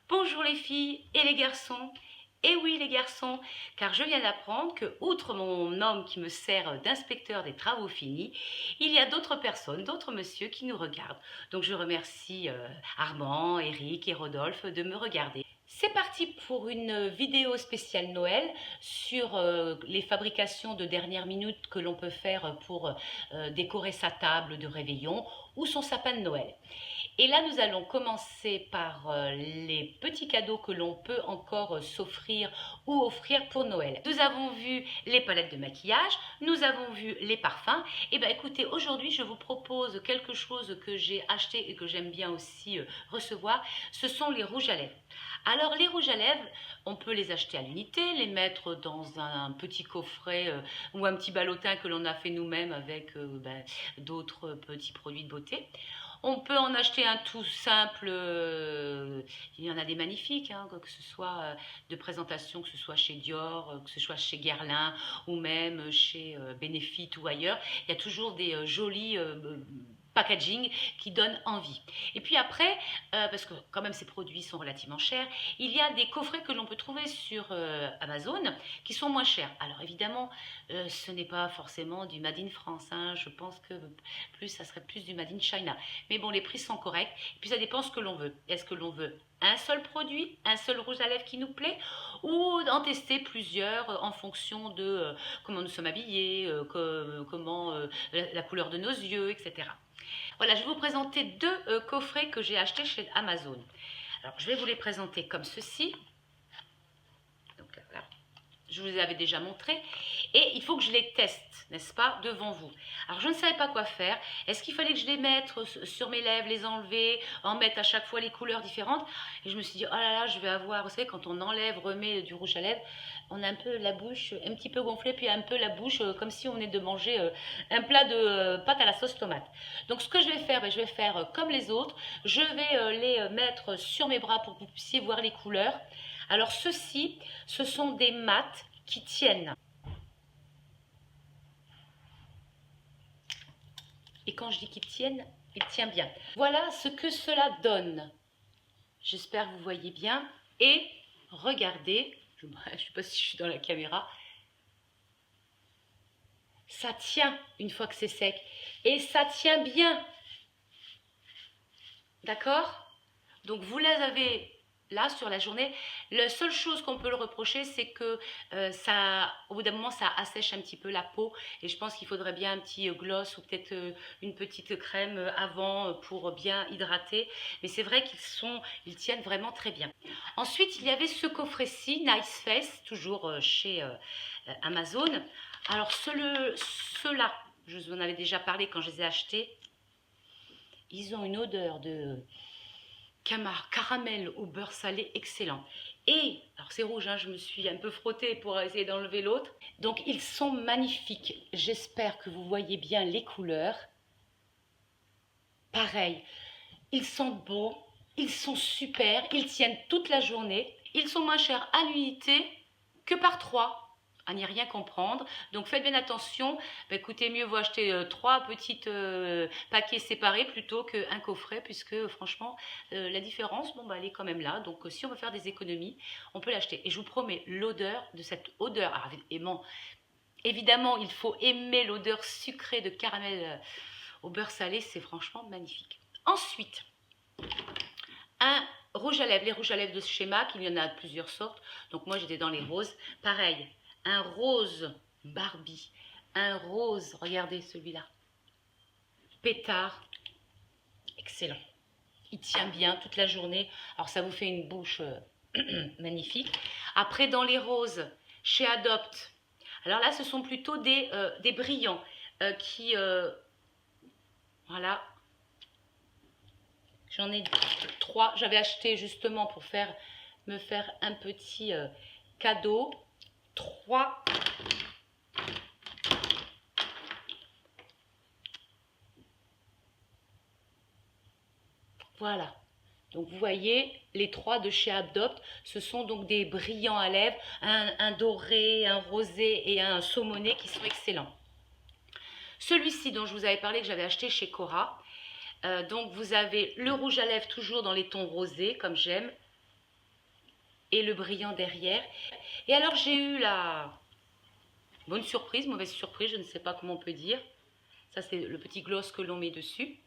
Bonjour les filles et les garçons. Et oui les garçons, car je viens d'apprendre que, outre mon homme qui me sert d'inspecteur des travaux finis, il y a d'autres personnes, d'autres messieurs qui nous regardent. Donc je remercie Armand, Eric et Rodolphe de me regarder. C'est parti pour une vidéo spéciale Noël sur les fabrications de dernière minute que l'on peut faire pour décorer sa table de réveillon ou son sapin de Noël. Et là, nous allons commencer par les petits cadeaux que l'on peut encore s'offrir ou offrir pour Noël. Nous avons vu les palettes de maquillage, nous avons vu les parfums. Et bien écoutez, aujourd'hui, je vous propose quelque chose que j'ai acheté et que j'aime bien aussi recevoir. Ce sont les rouges à lèvres. Alors les rouges à lèvres, on peut les acheter à l'unité, les mettre dans un petit coffret ou un petit ballotin que l'on a fait nous-mêmes avec d'autres petits produits de beauté. On peut en acheter un tout simple, il y en a des magnifiques, hein, que ce soit de présentation, que ce soit chez Dior, que ce soit chez Guerlain ou même chez Benefit ou ailleurs. Il y a toujours des jolis packaging qui donne envie. Et puis après, parce que quand même ces produits sont relativement chers, il y a des coffrets que l'on peut trouver sur Amazon qui sont moins chers. Alors évidemment, ce n'est pas forcément du Made in France, hein. Je pense que ça serait plus du Made in China. Mais bon, les prix sont corrects. Et puis ça dépend ce que l'on veut. Est-ce que l'on veut un seul produit, un seul rouge à lèvres qui nous plaît, ou en tester plusieurs en fonction de comment nous sommes habillés, comment la couleur de nos yeux, etc. Voilà, je vais vous présenter deux coffrets que j'ai achetés chez Amazon. Alors, je vais vous les présenter comme ceci. Donc, là, je vous les avais déjà montrés. Et il faut que je les teste, n'est-ce pas, devant vous. Alors, je ne savais pas quoi faire. Est-ce qu'il fallait que je les mette sur mes lèvres, les enlever, en mettre à chaque fois les couleurs différentes? Et je me suis dit, oh là là, je vais avoir, vous savez, quand on enlève, remet du rouge à lèvres, on a un peu la bouche un petit peu gonflée, puis un peu la bouche comme si on venait de manger un plat de pâte à la sauce tomate. Donc ce que je vais faire, je vais faire comme les autres. Je vais les mettre sur mes bras pour que vous puissiez voir les couleurs. Alors ceux-ci, ce sont des mats qui tiennent. Et quand je dis qu'ils tiennent, ils tiennent bien. Voilà ce que cela donne. J'espère que vous voyez bien. Et regardez, je ne sais pas si je suis dans la caméra, ça tient une fois que c'est sec. Et ça tient bien. D'accord? Donc vous les avez là sur la journée. La seule chose qu'on peut le reprocher, c'est que au bout d'un moment, ça assèche un petit peu la peau. Et je pense qu'il faudrait bien un petit gloss ou peut-être une petite crème avant pour bien hydrater. Mais c'est vrai ils tiennent vraiment très bien. Ensuite, il y avait ce coffret-ci, Nice Face, toujours chez Amazon. Alors ceux-là, je vous en avais déjà parlé quand je les ai achetés. Ils ont une odeur de caramel au beurre salé excellent. Et, alors c'est rouge, hein, je me suis un peu frottée pour essayer d'enlever l'autre. Donc ils sont magnifiques. J'espère que vous voyez bien les couleurs. Pareil, ils sont beaux, ils sont super, ils tiennent toute la journée. Ils sont moins chers à l'unité que par 3. À n'y rien comprendre. Donc faites bien attention. Écoutez, mieux vaut acheter 3 petites paquets séparés plutôt qu'un coffret, puisque franchement, la différence, elle est quand même là. Donc si on veut faire des économies, on peut l'acheter. Et je vous promets, l'odeur de cette odeur, alors, évidemment, il faut aimer l'odeur sucrée de caramel au beurre salé, c'est franchement magnifique. Ensuite, un rouge à lèvres, les rouges à lèvres de chez MAC, il y en a plusieurs sortes. Donc moi, j'étais dans les roses. Pareil. Un rose Barbie, un rose, regardez celui-là, pétard, excellent. Il tient bien toute la journée, alors ça vous fait une bouche magnifique. Après, dans les roses, chez Adopt, alors là, ce sont plutôt des brillants qui, voilà, j'en ai 3, j'avais acheté justement pour me faire un petit cadeau. 3. Voilà. Donc vous voyez, les 3 de chez Adopt, ce sont donc des brillants à lèvres, un doré, un rosé et un saumoné qui sont excellents. Celui-ci dont je vous avais parlé, que j'avais acheté chez Cora. Donc vous avez le rouge à lèvres toujours dans les tons rosés, comme j'aime. et le brillant derrière. Et alors j'ai eu la bonne surprise, mauvaise surprise, je ne sais pas comment on peut dire. Ça c'est le petit gloss que l'on met dessus.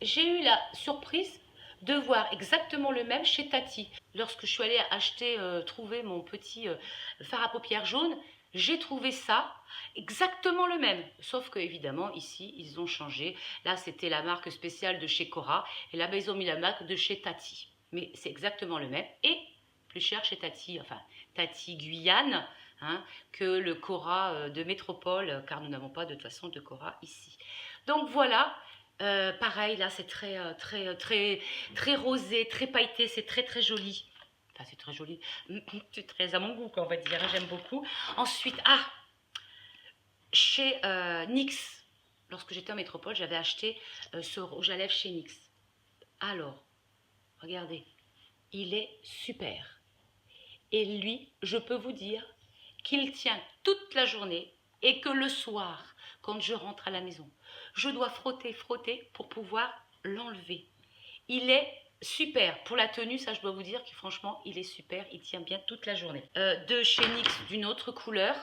J'ai eu la surprise de voir exactement le même chez Tati. Lorsque je suis allée acheter, trouver mon petit fard à paupières jaune, j'ai trouvé ça exactement le même. Sauf que évidemment ici ils ont changé. Là c'était la marque spéciale de chez Cora et là ils ont mis la marque de chez Tati. Mais c'est exactement le même et plus cher chez Tati, enfin Tati Guyane, hein, que le Cora de Métropole, car nous n'avons pas de toute façon de Cora ici. Donc voilà. Pareil, là, c'est très rosé, très pailleté, c'est très joli. Enfin, c'est très joli. C'est très à mon goût, quoi, on va dire. J'aime beaucoup. Ensuite, chez NYX, lorsque j'étais en métropole, j'avais acheté ce rouge à lèvres chez NYX. Alors, regardez, il est super. Et lui, je peux vous dire qu'il tient toute la journée et que le soir, quand je rentre à la maison, je dois frotter pour pouvoir l'enlever. Il est super. Pour la tenue, ça je dois vous dire que franchement, il est super. Il tient bien toute la journée. De chez NYX, d'une autre couleur.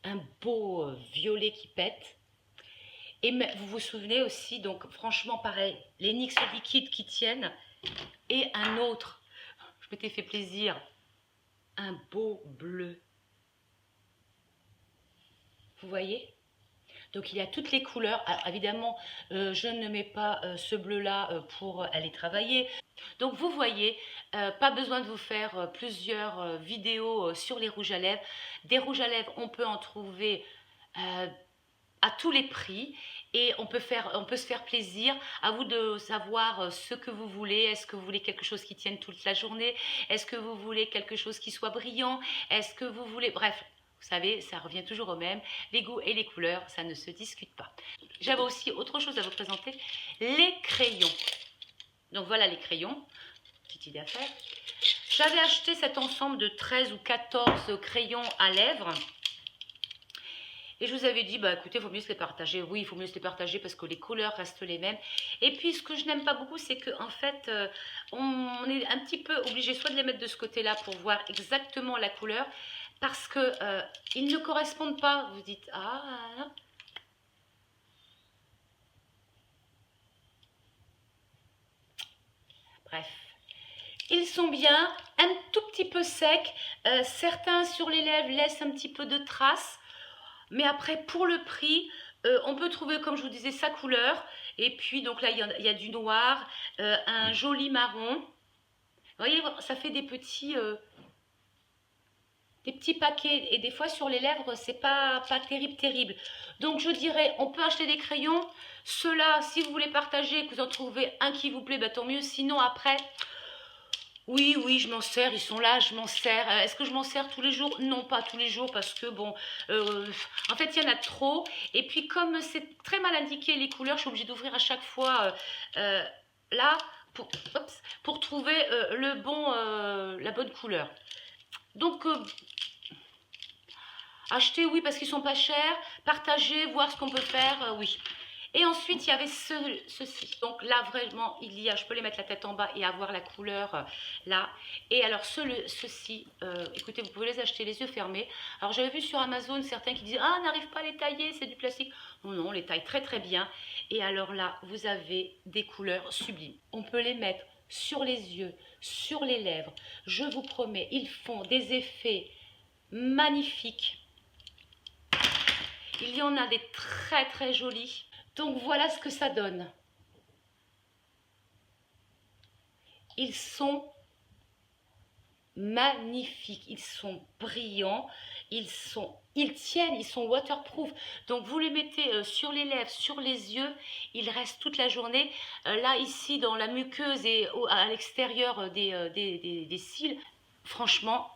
Un beau violet qui pète. Et vous vous souvenez aussi, donc franchement pareil, les NYX liquides qui tiennent. Et un autre, je m'étais fait plaisir, un beau bleu. Vous voyez? Donc il y a toutes les couleurs. Alors évidemment, je ne mets pas ce bleu-là pour aller travailler. Donc vous voyez, pas besoin de vous faire plusieurs vidéos sur les rouges à lèvres. Des rouges à lèvres, on peut en trouver à tous les prix et on peut se faire plaisir. À vous de savoir ce que vous voulez. Est-ce que vous voulez quelque chose qui tienne toute la journée? Est-ce que vous voulez quelque chose qui soit brillant? Est-ce que vous voulez... Bref, vous savez, ça revient toujours au même. Les goûts et les couleurs, ça ne se discute pas. J'avais aussi autre chose à vous présenter, les crayons. Donc voilà les crayons, petite idée à faire. J'avais acheté cet ensemble de 13 ou 14 crayons à lèvres. Et je vous avais dit, bah écoutez, il vaut mieux se les partager. Oui, il faut mieux se les partager parce que les couleurs restent les mêmes. Et puis, ce que je n'aime pas beaucoup, c'est qu'en fait, on est un petit peu obligé soit de les mettre de ce côté-là pour voir exactement la couleur, parce que ils ne correspondent pas. Vous dites, bref. Ils sont bien, un tout petit peu secs. Certains sur les lèvres laissent un petit peu de traces. Mais après, pour le prix, on peut trouver, comme je vous disais, sa couleur. Et puis, donc là, il y a du noir, un joli marron. Vous voyez, ça fait des petits paquets. Et des fois, sur les lèvres, c'est pas terrible. Donc, je dirais, on peut acheter des crayons. Ceux-là, si vous voulez partager, que vous en trouvez un qui vous plaît, bah, tant mieux. Sinon, après... Oui, je m'en sers, ils sont là, je m'en sers. Est-ce que je m'en sers tous les jours? Non, pas tous les jours parce que bon, en fait, il y en a trop. Et puis comme c'est très mal indiqué les couleurs, je suis obligée d'ouvrir à chaque fois là pour trouver la bonne couleur. Donc, acheter, oui, parce qu'ils sont pas chers. Partager, voir ce qu'on peut faire, oui. Et ensuite, il y avait ceci. Donc là, vraiment, je peux les mettre la tête en bas et avoir la couleur là. Et alors, ceci, écoutez, vous pouvez les acheter les yeux fermés. Alors, j'avais vu sur Amazon certains qui disaient « Ah, on n'arrive pas à les tailler, c'est du plastique. » Non, on les taille très bien. Et alors là, vous avez des couleurs sublimes. On peut les mettre sur les yeux, sur les lèvres. Je vous promets, ils font des effets magnifiques. Il y en a des très jolis. Donc voilà ce que ça donne. Ils sont magnifiques, ils sont brillants, ils tiennent, ils sont waterproof. Donc vous les mettez sur les lèvres, sur les yeux, ils restent toute la journée. Là ici dans la muqueuse et à l'extérieur des cils, franchement,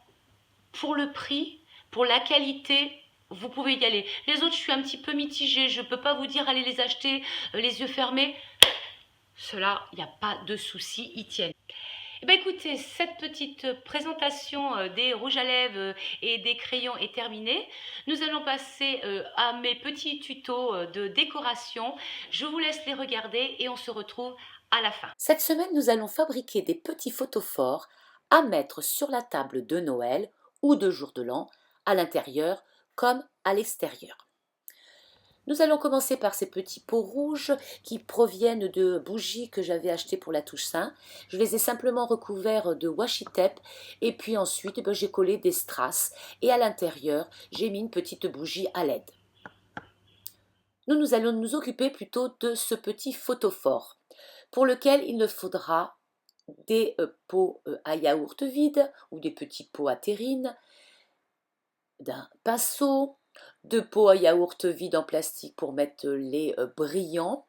pour le prix, pour la qualité, vous pouvez y aller. Les autres, je suis un petit peu mitigée. Je ne peux pas vous dire allez les acheter les yeux fermés. Ceux-là, il n'y a pas de souci, ils tiennent. Eh ben, écoutez, cette petite présentation des rouges à lèvres et des crayons est terminée. Nous allons passer à mes petits tutos de décoration. Je vous laisse les regarder et on se retrouve à la fin. Cette semaine, nous allons fabriquer des petits photophores à mettre sur la table de Noël ou de jour de l'an, à l'intérieur comme à l'extérieur. Nous allons commencer par ces petits pots rouges qui proviennent de bougies que j'avais achetées pour la Toussaint. Je les ai simplement recouverts de washi tape et puis ensuite j'ai collé des strass et à l'intérieur j'ai mis une petite bougie à LED. Nous allons nous occuper plutôt de ce petit photophore pour lequel il nous faudra des pots à yaourt vide ou des petits pots à terrine, d'un pinceau, de pots à yaourt vide en plastique pour mettre les brillants.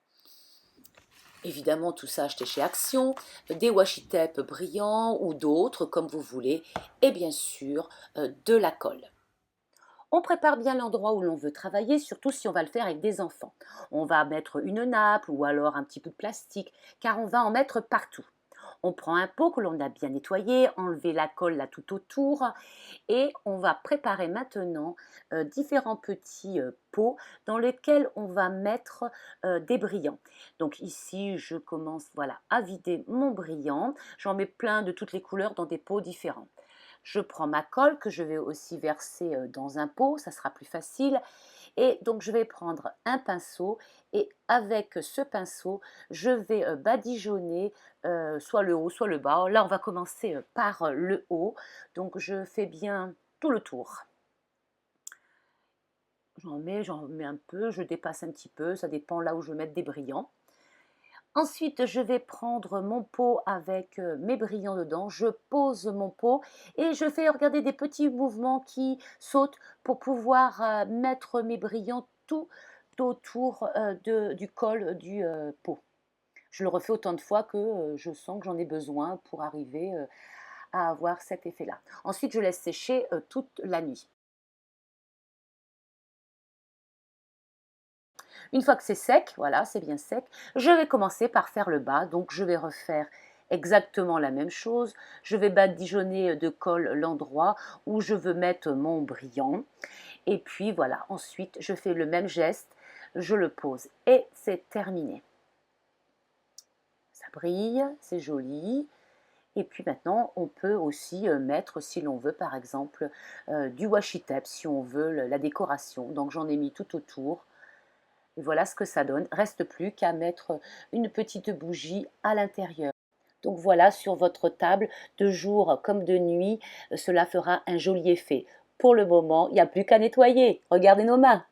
Évidemment, tout ça acheté chez Action, des washi tape brillants ou d'autres comme vous voulez, et bien sûr de la colle. On prépare bien l'endroit où l'on veut travailler, surtout si on va le faire avec des enfants. On va mettre une nappe ou alors un petit bout de plastique, car on va en mettre partout. On prend un pot que l'on a bien nettoyé, enlever la colle là tout autour et on va préparer maintenant différents petits pots dans lesquels on va mettre des brillants. Donc ici, je commence voilà, à vider mon brillant. J'en mets plein de toutes les couleurs dans des pots différents. Je prends ma colle que je vais aussi verser dans un pot, ça sera plus facile. Et donc je vais prendre un pinceau et avec ce pinceau, je vais badigeonner soit le haut, soit le bas. Là, on va commencer par le haut. Donc je fais bien tout le tour. J'en mets un peu, je dépasse un petit peu, ça dépend là où je vais mettre des brillants. Ensuite, je vais prendre mon pot avec mes brillants dedans, je pose mon pot et je fais regarder des petits mouvements qui sautent pour pouvoir mettre mes brillants tout autour du col du pot. Je le refais autant de fois que je sens que j'en ai besoin pour arriver à avoir cet effet-là. Ensuite, je laisse sécher toute la nuit. Une fois que c'est sec, voilà, c'est bien sec, je vais commencer par faire le bas. Donc, je vais refaire exactement la même chose. Je vais badigeonner de colle l'endroit où je veux mettre mon brillant. Et puis, voilà, ensuite, je fais le même geste, je le pose et c'est terminé. Ça brille, c'est joli. Et puis maintenant, on peut aussi mettre, si l'on veut, par exemple, du washi tape, si on veut la décoration. Donc, j'en ai mis tout autour. Et voilà ce que ça donne. Reste plus qu'à mettre une petite bougie à l'intérieur. Donc voilà, sur votre table, de jour comme de nuit, cela fera un joli effet. Pour le moment, il n'y a plus qu'à nettoyer. Regardez nos mains.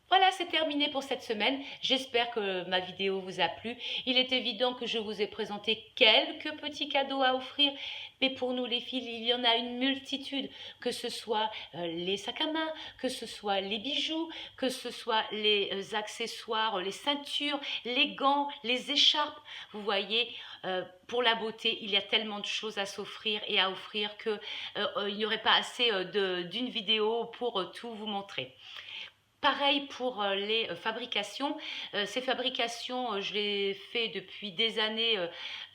Voilà, c'est terminé pour cette semaine. J'espère que ma vidéo vous a plu. Il est évident que je vous ai présenté quelques petits cadeaux à offrir, mais pour nous les filles, il y en a une multitude, que ce soit les sacs à main, que ce soit les bijoux, que ce soit les accessoires, les ceintures, les gants, les écharpes. Vous voyez, pour la beauté, il y a tellement de choses à s'offrir et à offrir que il n'y aurait pas assez d'une vidéo pour tout vous montrer. Pareil pour les fabrications. Ces fabrications, je les fais depuis des années.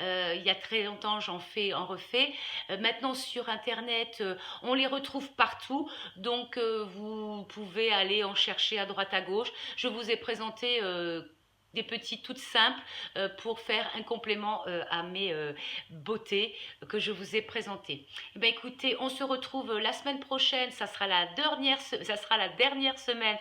Il y a très longtemps, j'en fais, en refais. Maintenant, sur Internet, on les retrouve partout. Donc, vous pouvez aller en chercher à droite, à gauche. Je vous ai présenté des petits toutes simples pour faire un complément à mes beautés que je vous ai présentées. Eh bien, écoutez, on se retrouve la semaine prochaine, ça sera la dernière semaine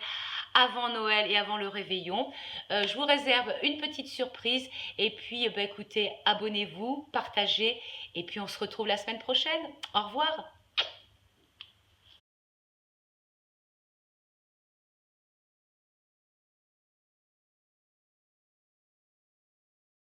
avant Noël et avant le réveillon. Je vous réserve une petite surprise et puis écoutez, abonnez-vous, partagez et puis on se retrouve la semaine prochaine. Au revoir.